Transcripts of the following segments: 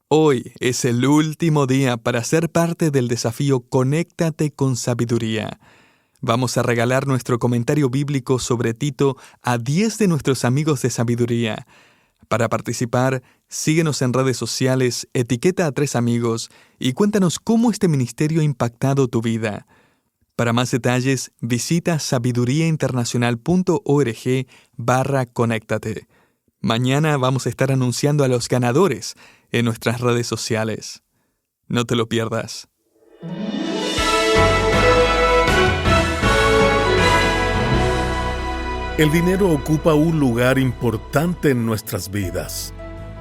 Hoy es el último día para ser parte del desafío Conéctate con Sabiduría. Vamos a regalar nuestro comentario bíblico sobre Tito a 10 de nuestros amigos de sabiduría. Para participar, síguenos en redes sociales, etiqueta a 3 amigos y cuéntanos cómo este ministerio ha impactado tu vida. Para más detalles, visita sabiduriainternacional.org/conéctate. Mañana vamos a estar anunciando a los ganadores en nuestras redes sociales. No te lo pierdas. El dinero ocupa un lugar importante en nuestras vidas.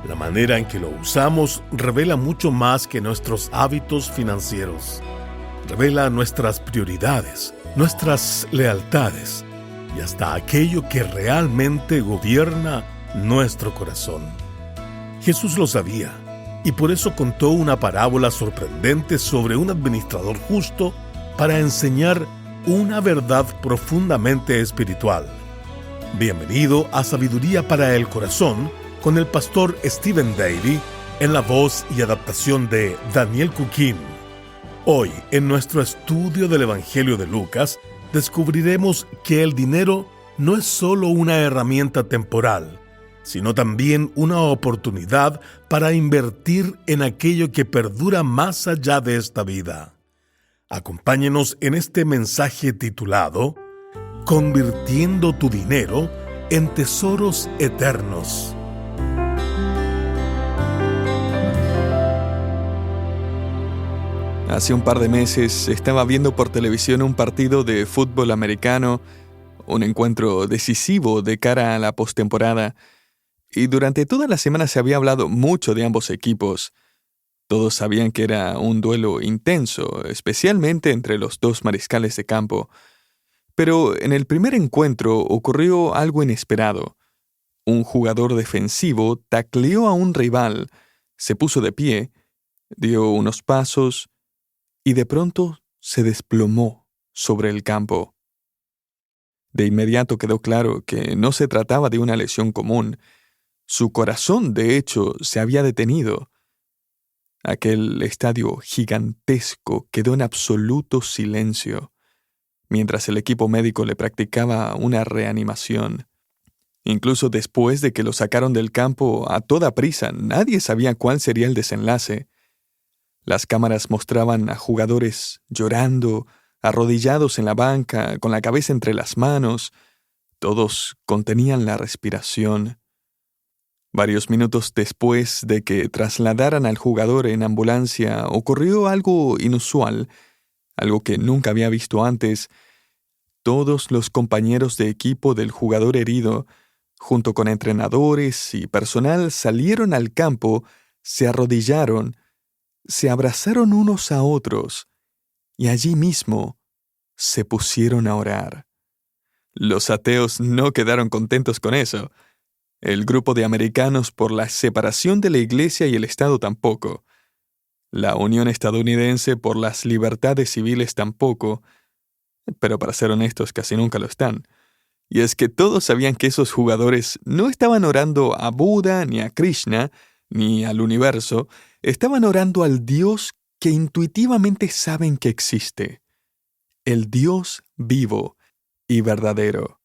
La manera en que lo usamos revela mucho más que nuestros hábitos financieros. Revela nuestras prioridades, nuestras lealtades y hasta aquello que realmente gobierna nuestro corazón. Jesús lo sabía y por eso contó una parábola sorprendente sobre un administrador justo para enseñar una verdad profundamente espiritual. Bienvenido a Sabiduría para el Corazón con el pastor Stephen Davey en la voz y adaptación de Daniel Cuquín. Hoy, en nuestro estudio del Evangelio de Lucas, descubriremos que el dinero no es solo una herramienta temporal, sino también una oportunidad para invertir en aquello que perdura más allá de esta vida. Acompáñenos en este mensaje titulado Convirtiendo tu dinero en tesoros eternos. Hace un par de meses estaba viendo por televisión un partido de fútbol americano, un encuentro decisivo de cara a la postemporada, y durante toda la semana se había hablado mucho de ambos equipos. Todos sabían que era un duelo intenso, especialmente entre los dos mariscales de campo. Pero en el primer encuentro ocurrió algo inesperado. Un jugador defensivo tacleó a un rival, se puso de pie, dio unos pasos y de pronto se desplomó sobre el campo. De inmediato quedó claro que no se trataba de una lesión común. Su corazón, de hecho, se había detenido. Aquel estadio gigantesco quedó en absoluto silencio, mientras el equipo médico le practicaba una reanimación. Incluso después de que lo sacaron del campo a toda prisa, nadie sabía cuál sería el desenlace. Las cámaras mostraban a jugadores llorando, arrodillados en la banca, con la cabeza entre las manos. Todos contenían la respiración. Varios minutos después de que trasladaran al jugador en ambulancia, ocurrió algo inusual, algo que nunca había visto antes. Todos los compañeros de equipo del jugador herido, junto con entrenadores y personal, salieron al campo, se arrodillaron, se abrazaron unos a otros y allí mismo se pusieron a orar. Los ateos no quedaron contentos con eso. El grupo de americanos por la separación de la Iglesia y el Estado tampoco. La Unión Estadounidense por las libertades civiles tampoco. Pero para ser honestos, casi nunca lo están. Y es que todos sabían que esos jugadores no estaban orando a Buda, ni a Krishna, ni al universo. Estaban orando al Dios que intuitivamente saben que existe. El Dios vivo y verdadero.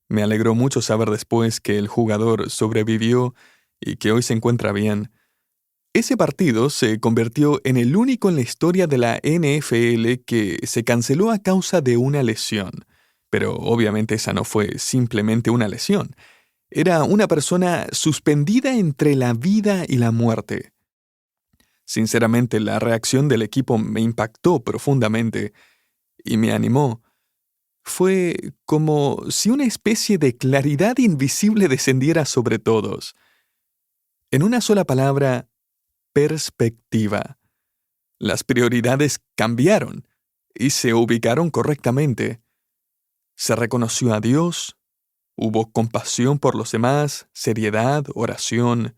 Me alegró mucho saber después que el jugador sobrevivió y que hoy se encuentra bien. Ese partido se convirtió en el único en la historia de la NFL que se canceló a causa de una lesión. Pero obviamente esa no fue simplemente una lesión. Era una persona suspendida entre la vida y la muerte. Sinceramente, la reacción del equipo me impactó profundamente y me animó. Fue como si una especie de claridad invisible descendiera sobre todos. En una sola palabra, perspectiva. Las prioridades cambiaron y se ubicaron correctamente. Se reconoció a Dios, hubo compasión por los demás, seriedad, oración.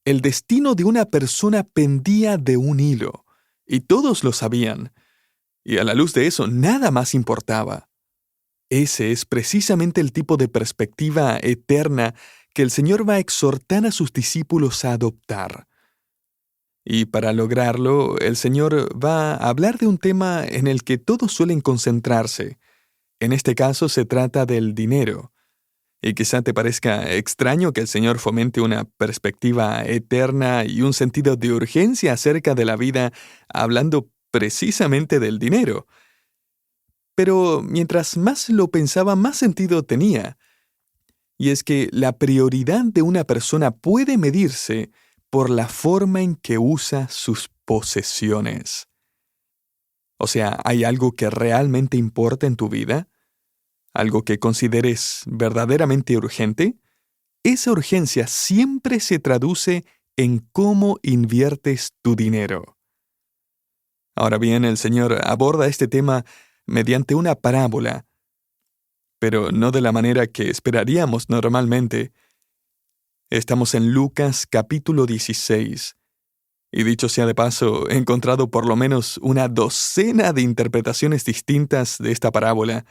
El destino de una persona pendía de un hilo, y todos lo sabían. Y a la luz de eso, nada más importaba. Ese es precisamente el tipo de perspectiva eterna que el Señor va a exhortar a sus discípulos a adoptar. Y para lograrlo, el Señor va a hablar de un tema en el que todos suelen concentrarse. En este caso se trata del dinero. Y quizá te parezca extraño que el Señor fomente una perspectiva eterna y un sentido de urgencia acerca de la vida, hablando precisamente del dinero. Pero mientras más lo pensaba, más sentido tenía. Y es que la prioridad de una persona puede medirse por la forma en que usa sus posesiones. O sea, ¿hay algo que realmente importa en tu vida? ¿Algo que consideres verdaderamente urgente? Esa urgencia siempre se traduce en cómo inviertes tu dinero. Ahora bien, el Señor aborda este tema mediante una parábola, pero no de la manera que esperaríamos normalmente. Estamos en Lucas capítulo 16, y dicho sea de paso, he encontrado por lo menos una docena de interpretaciones distintas de esta parábola,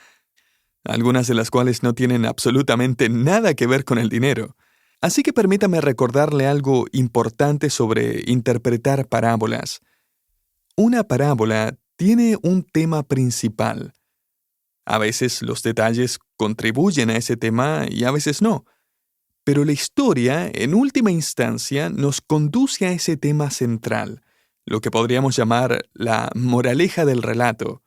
algunas de las cuales no tienen absolutamente nada que ver con el dinero. Así que permítame recordarle algo importante sobre interpretar parábolas. Una parábola tiene un tema principal. A veces los detalles contribuyen a ese tema y a veces no. Pero la historia, en última instancia, nos conduce a ese tema central, lo que podríamos llamar la moraleja del relato.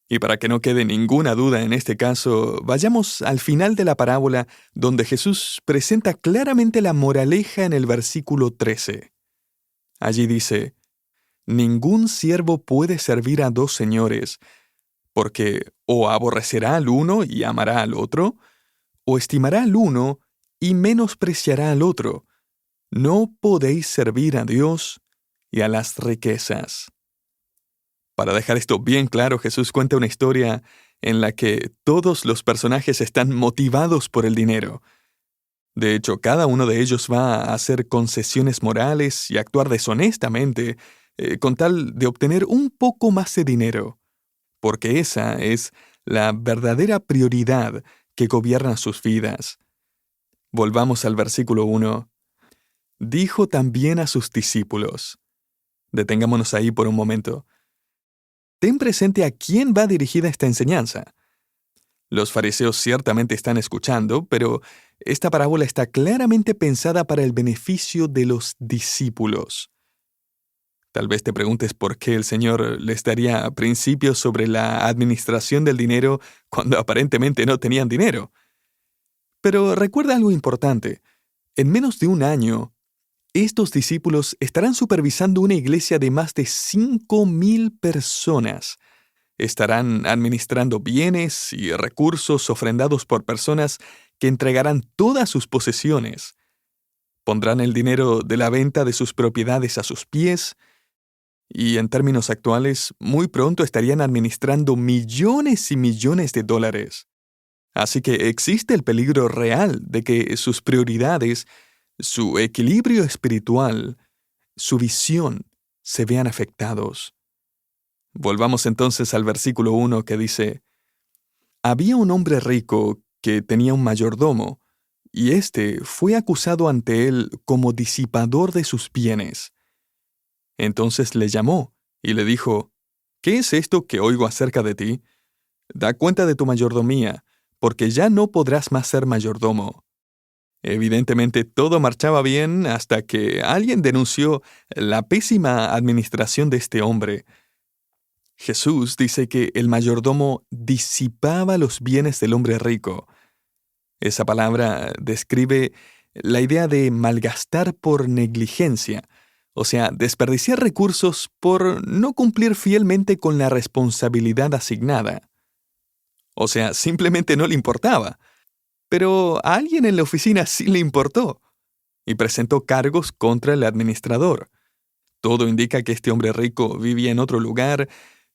Y para que no quede ninguna duda en este caso, vayamos al final de la parábola donde Jesús presenta claramente la moraleja en el versículo 13. Allí dice: «Ningún siervo puede servir a dos señores, porque o aborrecerá al uno y amará al otro, o estimará al uno y menospreciará al otro. No podéis servir a Dios y a las riquezas». Para dejar esto bien claro, Jesús cuenta una historia en la que todos los personajes están motivados por el dinero. De hecho, cada uno de ellos va a hacer concesiones morales y actuar deshonestamente con tal de obtener un poco más de dinero, porque esa es la verdadera prioridad que gobierna sus vidas. Volvamos al versículo 1. Dijo también a sus discípulos. Detengámonos ahí por un momento. Ten presente a quién va dirigida esta enseñanza. Los fariseos ciertamente están escuchando, pero esta parábola está claramente pensada para el beneficio de los discípulos. Tal vez te preguntes por qué el Señor les daría principios sobre la administración del dinero cuando aparentemente no tenían dinero. Pero recuerda algo importante. En menos de un año, estos discípulos estarán supervisando una iglesia de más de 5,000 personas. Estarán administrando bienes y recursos ofrendados por personas que entregarán todas sus posesiones. Pondrán el dinero de la venta de sus propiedades a sus pies y, en términos actuales, muy pronto estarían administrando millones y millones de dólares. Así que existe el peligro real de que sus prioridades, su equilibrio espiritual, su visión, se vean afectados. Volvamos entonces al versículo 1 que dice: «Había un hombre rico que tenía un mayordomo, y éste fue acusado ante él como disipador de sus bienes. Entonces le llamó y le dijo: ¿Qué es esto que oigo acerca de ti? Da cuenta de tu mayordomía, porque ya no podrás más ser mayordomo». Evidentemente todo marchaba bien hasta que alguien denunció la pésima administración de este hombre. Jesús dice que el mayordomo disipaba los bienes del hombre rico. Esa palabra describe la idea de malgastar por negligencia, o sea, desperdiciar recursos por no cumplir fielmente con la responsabilidad asignada. O sea, simplemente no le importaba. Pero a alguien en la oficina sí le importó, y presentó cargos contra el administrador. Todo indica que este hombre rico vivía en otro lugar,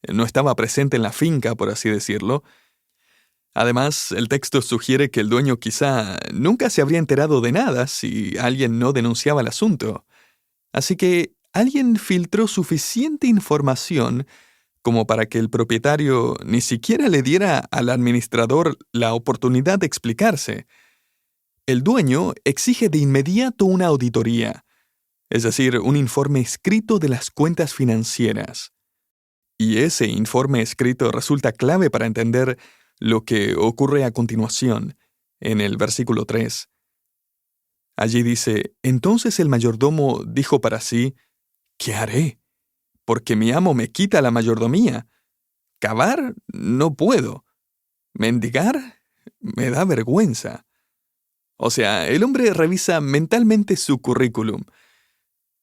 no estaba presente en la finca, por así decirlo. Además, el texto sugiere que el dueño quizá nunca se habría enterado de nada si alguien no denunciaba el asunto. Así que alguien filtró suficiente información como para que el propietario ni siquiera le diera al administrador la oportunidad de explicarse. El dueño exige de inmediato una auditoría. es decir, un informe escrito de las cuentas financieras. Y ese informe escrito resulta clave para entender lo que ocurre a continuación, en el versículo 3. Allí dice: Entonces el mayordomo dijo para sí: ¿Qué haré? Porque mi amo me quita la mayordomía. Cavar no puedo. Mendigar me da vergüenza. O sea, el hombre revisa mentalmente su currículum.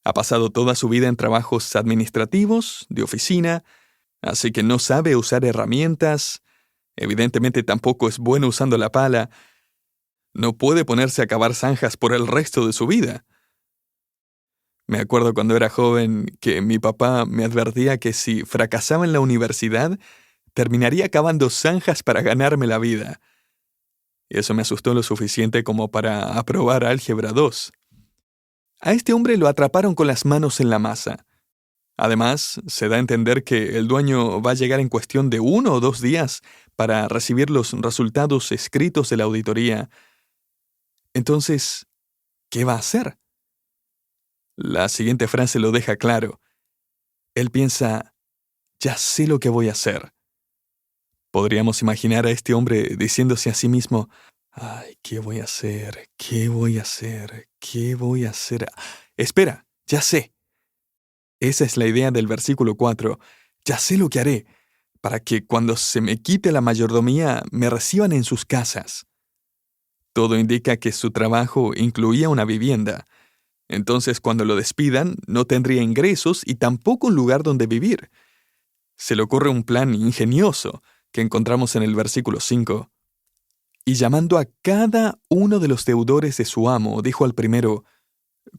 Ha pasado toda su vida en trabajos administrativos, de oficina, así que no sabe usar herramientas. Evidentemente tampoco es bueno usando la pala. No puede ponerse a cavar zanjas por el resto de su vida. Me acuerdo cuando era joven que mi papá me advertía que si fracasaba en la universidad, terminaría cavando zanjas para ganarme la vida. Eso me asustó lo suficiente como para aprobar álgebra 2. A este hombre lo atraparon con las manos en la masa. Además, se da a entender que el dueño va a llegar en cuestión de 1 o 2 días para recibir los resultados escritos de la auditoría. Entonces, ¿qué va a hacer? La siguiente frase lo deja claro. Él piensa: ya sé lo que voy a hacer. Podríamos imaginar a este hombre diciéndose a sí mismo: ay, ¿qué voy a hacer? ¿Qué voy a hacer? ¿Qué voy a hacer? Espera, ya sé. Esa es la idea del versículo 4. Ya sé lo que haré, para que cuando se me quite la mayordomía me reciban en sus casas. Todo indica que su trabajo incluía una vivienda. Entonces, cuando lo despidan, no tendría ingresos y tampoco un lugar donde vivir. Se le ocurre un plan ingenioso que encontramos en el versículo 5. Y llamando a cada uno de los deudores de su amo, dijo al primero: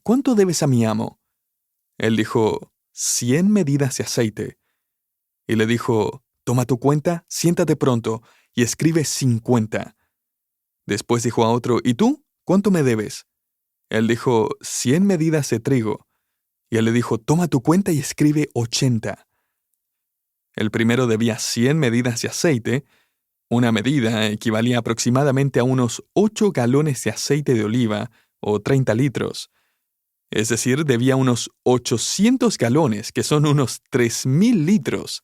¿cuánto debes a mi amo? Él dijo: 100 medidas de aceite. Y le dijo: toma tu cuenta, siéntate pronto y escribe 50. Después dijo a otro: ¿y tú? ¿Cuánto me debes? Él dijo: 100 medidas de trigo. Y él le dijo: toma tu cuenta y escribe 80. El primero debía 100 medidas de aceite. Una medida equivalía aproximadamente a unos 8 galones de aceite de oliva, o 30 litros. Es decir, debía unos 800 galones, que son unos 3.000 litros.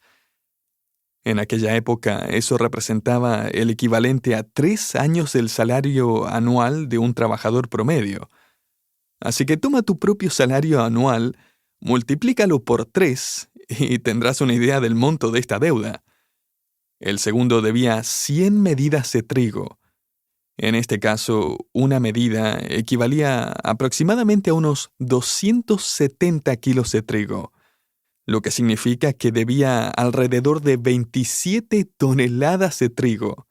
En aquella época, eso representaba el equivalente a 3 años del salario anual de un trabajador promedio. Así que toma tu propio salario anual, multiplícalo por 3 y tendrás una idea del monto de esta deuda. El segundo debía 100 medidas de trigo. En este caso, una medida equivalía aproximadamente a unos 270 kilos de trigo, lo que significa que debía alrededor de 27 toneladas de trigo.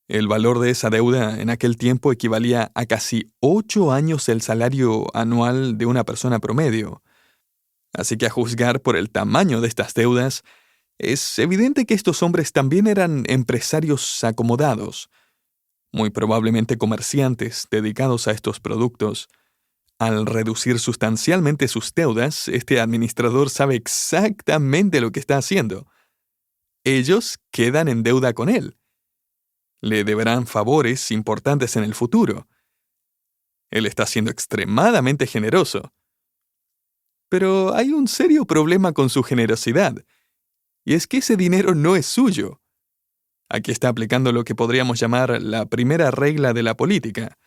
El valor de esa deuda en aquel tiempo equivalía a casi 8 años el salario anual de una persona promedio. Así que a juzgar por el tamaño de estas deudas, es evidente que estos hombres también eran empresarios acomodados, muy probablemente comerciantes dedicados a estos productos. Al reducir sustancialmente sus deudas, este administrador sabe exactamente lo que está haciendo. Ellos quedan en deuda con él. Le deberán favores importantes en el futuro. Él está siendo extremadamente generoso. Pero hay un serio problema con su generosidad, y es que ese dinero no es suyo. Aquí está aplicando lo que podríamos llamar la primera regla de la política.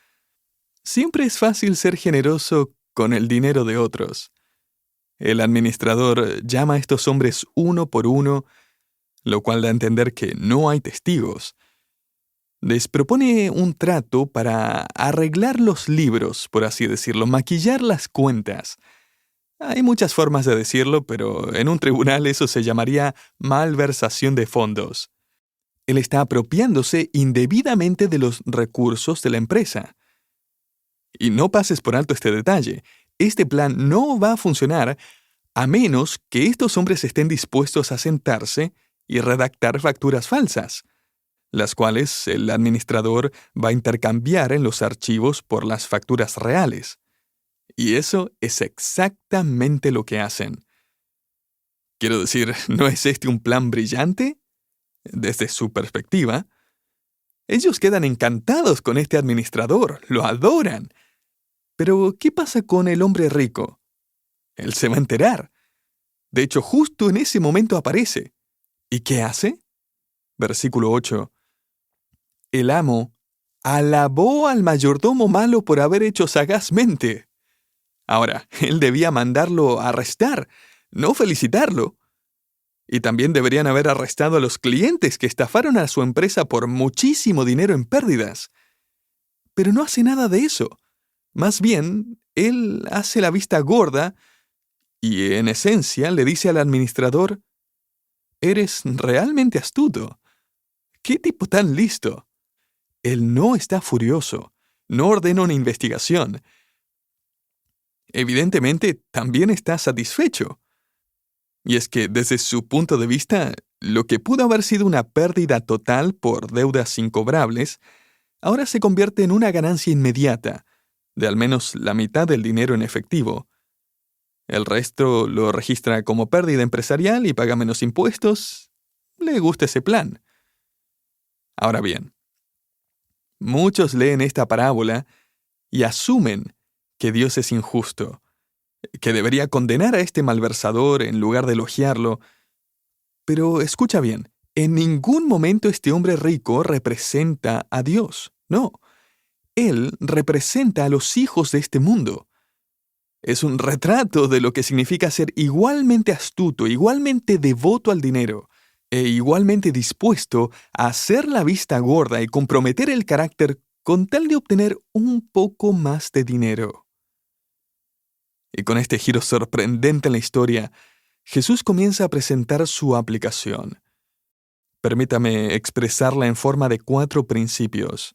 Siempre es fácil ser generoso con el dinero de otros. El administrador llama a estos hombres uno por uno, lo cual da a entender que no hay testigos. Les propone un trato para arreglar los libros, por así decirlo, maquillar las cuentas. Hay muchas formas de decirlo, pero en un tribunal eso se llamaría malversación de fondos. Él está apropiándose indebidamente de los recursos de la empresa. Y no pases por alto este detalle. Este plan no va a funcionar a menos que estos hombres estén dispuestos a sentarse y redactar facturas falsas, las cuales el administrador va a intercambiar en los archivos por las facturas reales. Y eso es exactamente lo que hacen. Quiero decir, ¿no es este un plan brillante? Desde su perspectiva, ellos quedan encantados con este administrador, lo adoran. Pero, ¿qué pasa con el hombre rico? Él se va a enterar. De hecho, justo en ese momento aparece. ¿Y qué hace? Versículo 8. El amo alabó al mayordomo malo por haber hecho sagazmente. Ahora, él debía mandarlo a arrestar, no felicitarlo. Y también deberían haber arrestado a los clientes que estafaron a su empresa por muchísimo dinero en pérdidas. Pero no hace nada de eso. Más bien, él hace la vista gorda y, en esencia, le dice al administrador: «Eres realmente astuto. ¿Qué tipo tan listo?» Él no está furioso, no ordena una investigación. Evidentemente, también está satisfecho. Y es que, desde su punto de vista, lo que pudo haber sido una pérdida total por deudas incobrables, ahora se convierte en una ganancia inmediata, de al menos la mitad del dinero en efectivo. El resto lo registra como pérdida empresarial y paga menos impuestos. Le gusta ese plan. Ahora bien, muchos leen esta parábola y asumen que Dios es injusto, que debería condenar a este malversador en lugar de elogiarlo. Pero escucha bien, en ningún momento este hombre rico representa a Dios. No, él representa a los hijos de este mundo. Es un retrato de lo que significa ser igualmente astuto, igualmente devoto al dinero, e igualmente dispuesto a hacer la vista gorda y comprometer el carácter con tal de obtener un poco más de dinero. Y con este giro sorprendente en la historia, Jesús comienza a presentar su aplicación. Permítame expresarla en forma de 4 principios.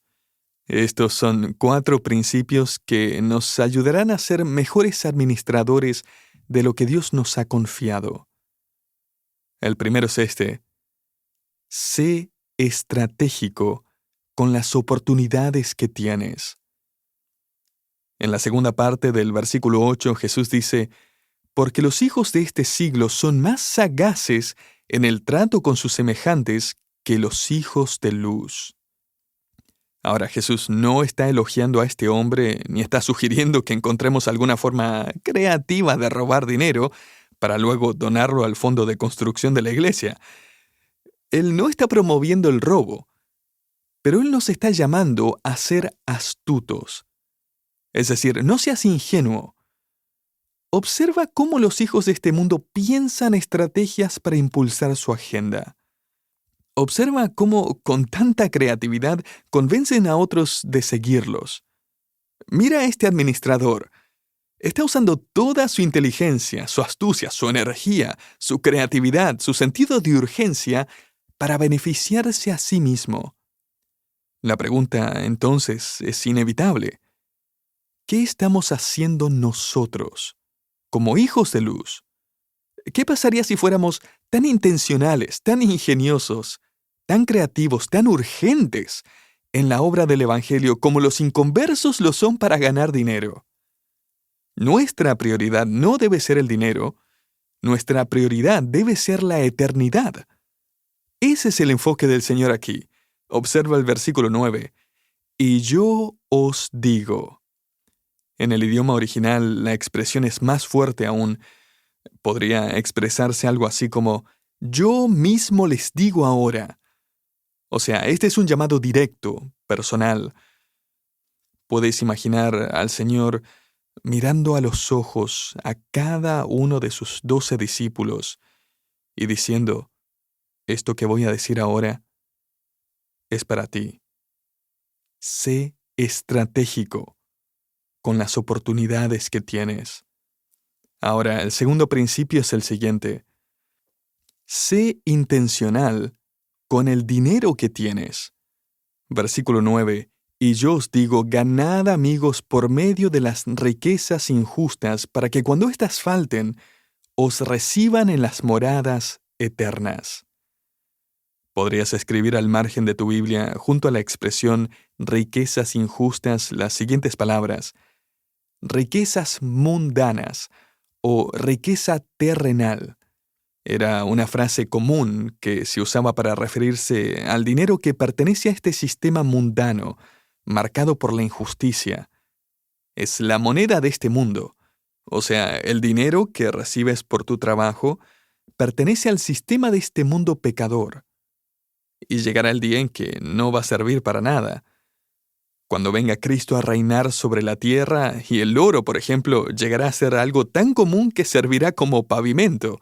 Estos son 4 principios que nos ayudarán a ser mejores administradores de lo que Dios nos ha confiado. El primero es este: sé estratégico con las oportunidades que tienes. En la segunda parte del versículo 8, Jesús dice: porque los hijos de este siglo son más sagaces en el trato con sus semejantes que los hijos de luz. Ahora, Jesús no está elogiando a este hombre ni está sugiriendo que encontremos alguna forma creativa de robar dinero para luego donarlo al fondo de construcción de la iglesia. Él no está promoviendo el robo, pero él nos está llamando a ser astutos. Es decir, no seas ingenuo. Observa cómo los hijos de este mundo piensan estrategias para impulsar su agenda. Observa cómo, con tanta creatividad, convencen a otros de seguirlos. Mira a este administrador. Está usando toda su inteligencia, su astucia, su energía, su creatividad, su sentido de urgencia para beneficiarse a sí mismo. La pregunta, entonces, es inevitable. ¿Qué estamos haciendo nosotros, como hijos de luz? ¿Qué pasaría si fuéramos tan intencionales, tan ingeniosos, tan creativos, tan urgentes en la obra del Evangelio como los inconversos lo son para ganar dinero? Nuestra prioridad no debe ser el dinero, nuestra prioridad debe ser la eternidad. Ese es el enfoque del Señor aquí. Observa el versículo 9. Y yo os digo. En el idioma original, la expresión es más fuerte aún. Podría expresarse algo así como: yo mismo les digo ahora. O sea, este es un llamado directo, personal. Puedes imaginar al Señor mirando a los ojos a cada uno de sus 12 discípulos y diciendo: esto que voy a decir ahora es para ti. Sé estratégico con las oportunidades que tienes. Ahora, el segundo principio es el siguiente: sé intencional con el dinero que tienes. Versículo 9. Y yo os digo, ganad amigos por medio de las riquezas injustas, para que cuando éstas falten, os reciban en las moradas eternas. Podrías escribir al margen de tu Biblia, junto a la expresión riquezas injustas, las siguientes palabras: riquezas mundanas o riqueza terrenal. Era una frase común que se usaba para referirse al dinero que pertenece a este sistema mundano, marcado por la injusticia. Es la moneda de este mundo. O sea, el dinero que recibes por tu trabajo pertenece al sistema de este mundo pecador. Y llegará el día en que no va a servir para nada. Cuando venga Cristo a reinar sobre la tierra, y el oro, por ejemplo, llegará a ser algo tan común que servirá como pavimento.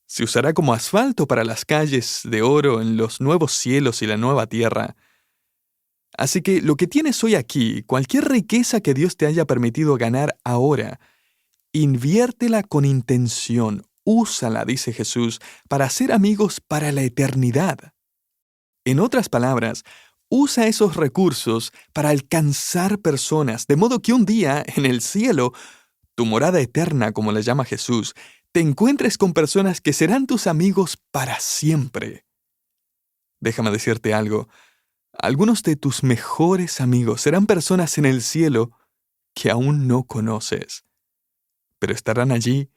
Se usará como asfalto para las calles de oro en los nuevos cielos y la nueva tierra. Así que lo que tienes hoy aquí, cualquier riqueza que Dios te haya permitido ganar ahora, inviértela con intención, úsala, dice Jesús, para hacer amigos para la eternidad. En otras palabras, usa esos recursos para alcanzar personas, de modo que un día, en el cielo, tu morada eterna, como la llama Jesús, te encuentres con personas que serán tus amigos para siempre. Déjame decirte algo. Algunos de tus mejores amigos serán personas en el cielo que aún no conoces, pero estarán allí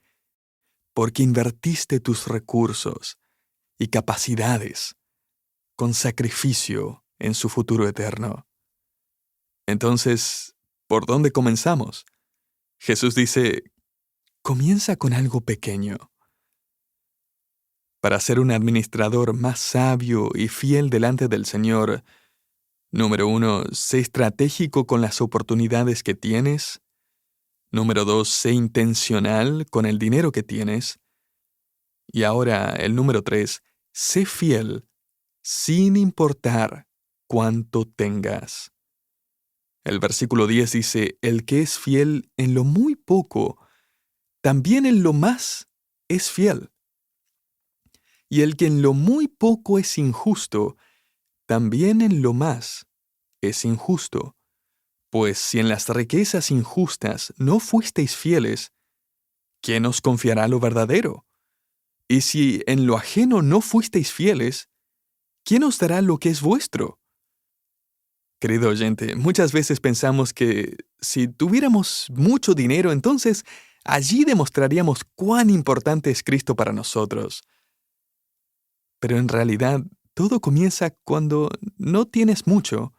porque invertiste tus recursos y capacidades con sacrificio en su futuro eterno. Entonces, ¿por dónde comenzamos? Jesús dice, comienza con algo pequeño. Para ser un administrador más sabio y fiel delante del Señor, número 1, sé estratégico con las oportunidades que tienes. Número 2, sé intencional con el dinero que tienes. Y ahora, el número 3, sé fiel sin importar cuánto tengas. El versículo 10 dice, el que es fiel en lo muy poco, también en lo más es fiel. Y el que en lo muy poco es injusto, también en lo más es injusto. Pues si en las riquezas injustas no fuisteis fieles, ¿quién os confiará lo verdadero? Y si en lo ajeno no fuisteis fieles, ¿quién os dará lo que es vuestro? Querido oyente, muchas veces pensamos que si tuviéramos mucho dinero, entonces allí demostraríamos cuán importante es Cristo para nosotros. Pero en realidad, todo comienza cuando no tienes mucho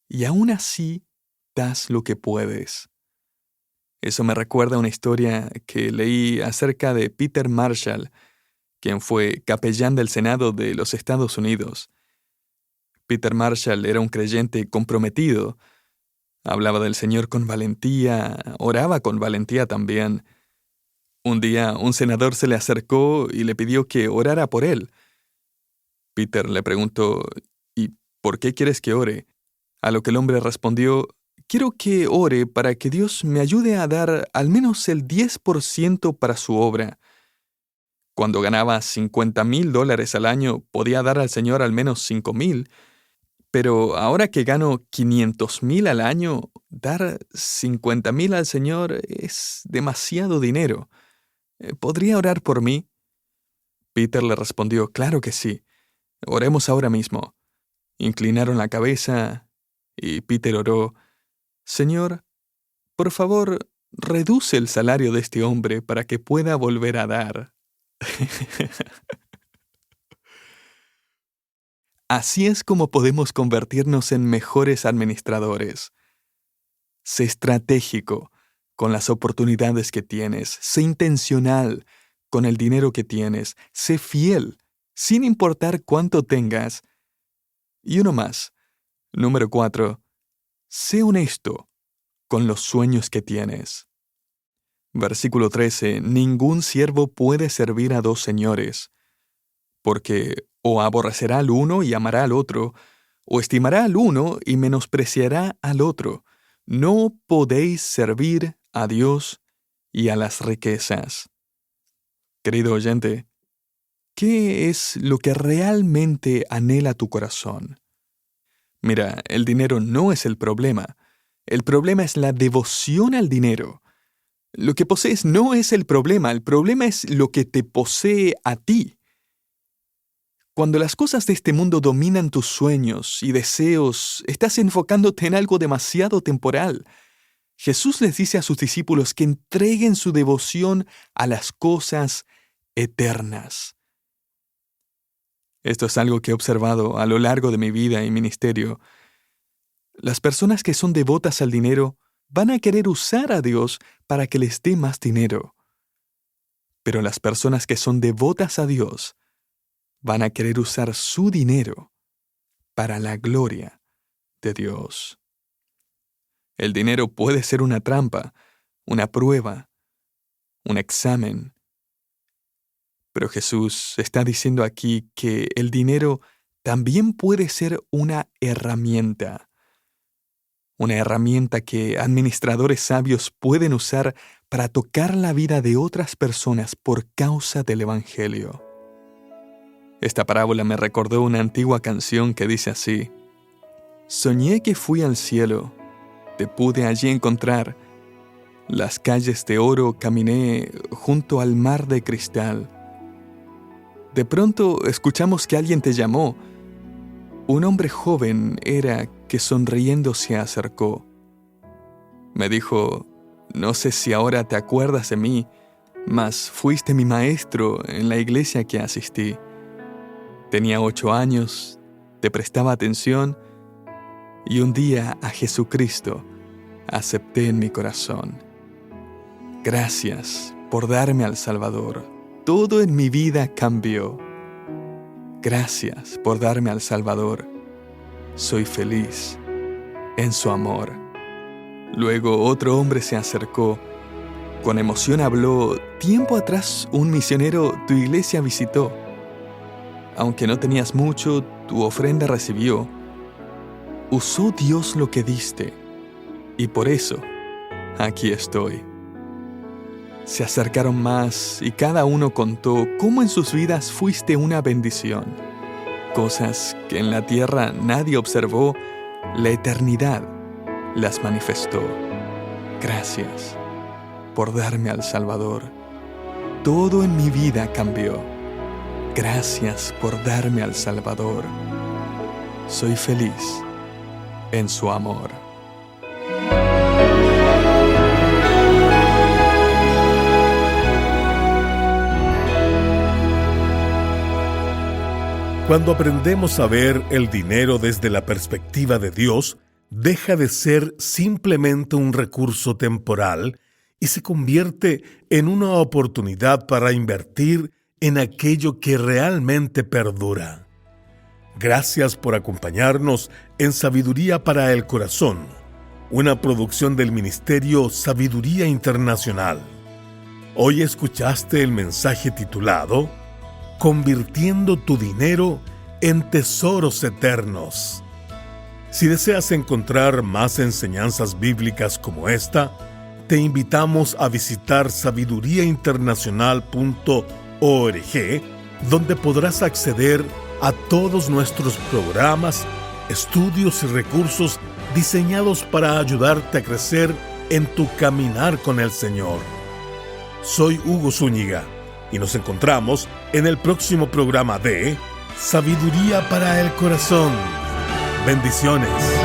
y aún así das lo que puedes. Eso me recuerda a una historia que leí acerca de Peter Marshall, quien fue capellán del Senado de los Estados Unidos. Peter Marshall era un creyente comprometido. Hablaba del Señor con valentía, oraba con valentía también. Un día, un senador se le acercó y le pidió que orara por él. Peter le preguntó, ¿y por qué quieres que ore? A lo que el hombre respondió, quiero que ore para que Dios me ayude a dar al menos el 10% para su obra. Cuando ganaba $50,000 al año, podía dar al Señor al menos 5,000, pero ahora que gano 500,000 al año, dar 50,000 al Señor es demasiado dinero. ¿Podría orar por mí? Peter le respondió, claro que sí. Oremos ahora mismo. Inclinaron la cabeza y Peter oró, Señor, por favor, reduce el salario de este hombre para que pueda volver a dar. Así es como podemos convertirnos en mejores administradores. Sé estratégico con las oportunidades que tienes. Sé intencional con el dinero que tienes. Sé fiel, sin importar cuánto tengas. Y uno más. Número 4. Sé honesto con los sueños que tienes. Versículo 13. Ningún siervo puede servir a dos señores, porque o aborrecerá al uno y amará al otro, o estimará al uno y menospreciará al otro. No podéis servir a Dios y a las riquezas. Querido oyente, ¿qué es lo que realmente anhela tu corazón? Mira, el dinero no es el problema. El problema es la devoción al dinero. Lo que posees no es el problema es lo que te posee a ti. Cuando las cosas de este mundo dominan tus sueños y deseos, estás enfocándote en algo demasiado temporal. Jesús les dice a sus discípulos que entreguen su devoción a las cosas eternas. Esto es algo que he observado a lo largo de mi vida y ministerio. Las personas que son devotas al dinero van a querer usar a Dios para que les dé más dinero. Pero las personas que son devotas a Dios van a querer usar su dinero para la gloria de Dios. El dinero puede ser una trampa, una prueba, un examen. Pero Jesús está diciendo aquí que el dinero también puede ser una herramienta que administradores sabios pueden usar para tocar la vida de otras personas por causa del Evangelio. Esta parábola me recordó una antigua canción que dice así: soñé que fui al cielo, te pude allí encontrar, las calles de oro caminé junto al mar de cristal. De pronto escuchamos que alguien te llamó. Un hombre joven era que sonriendo se acercó. Me dijo: no sé si ahora te acuerdas de mí, mas fuiste mi maestro en la iglesia que asistí. Tenía 8 años, te prestaba atención y un día a Jesucristo acepté en mi corazón. Gracias por darme al Salvador. Todo en mi vida cambió. Gracias por darme al Salvador. Soy feliz en su amor. Luego otro hombre se acercó. Con emoción habló: tiempo atrás un misionero tu iglesia visitó. Aunque no tenías mucho, tu ofrenda recibió. Usó Dios lo que diste, y por eso aquí estoy. Se acercaron más y cada uno contó cómo en sus vidas fuiste una bendición. Cosas que en la tierra nadie observó, la eternidad las manifestó. Gracias por darme al Salvador. Todo en mi vida cambió. Gracias por darme al Salvador. Soy feliz en su amor. Cuando aprendemos a ver el dinero desde la perspectiva de Dios, deja de ser simplemente un recurso temporal y se convierte en una oportunidad para invertir en aquello que realmente perdura. Gracias por acompañarnos en Sabiduría para el Corazón, una producción del Ministerio Sabiduría Internacional. Hoy escuchaste el mensaje titulado Convirtiendo tu dinero en tesoros eternos. Si deseas encontrar más enseñanzas bíblicas como esta, te invitamos a visitar sabiduriainternacional.org, donde podrás acceder a todos nuestros programas, estudios y recursos diseñados para ayudarte a crecer en tu caminar con el Señor. Soy Hugo Zúñiga y nos encontramos en el próximo programa de Sabiduría para el Corazón. Bendiciones.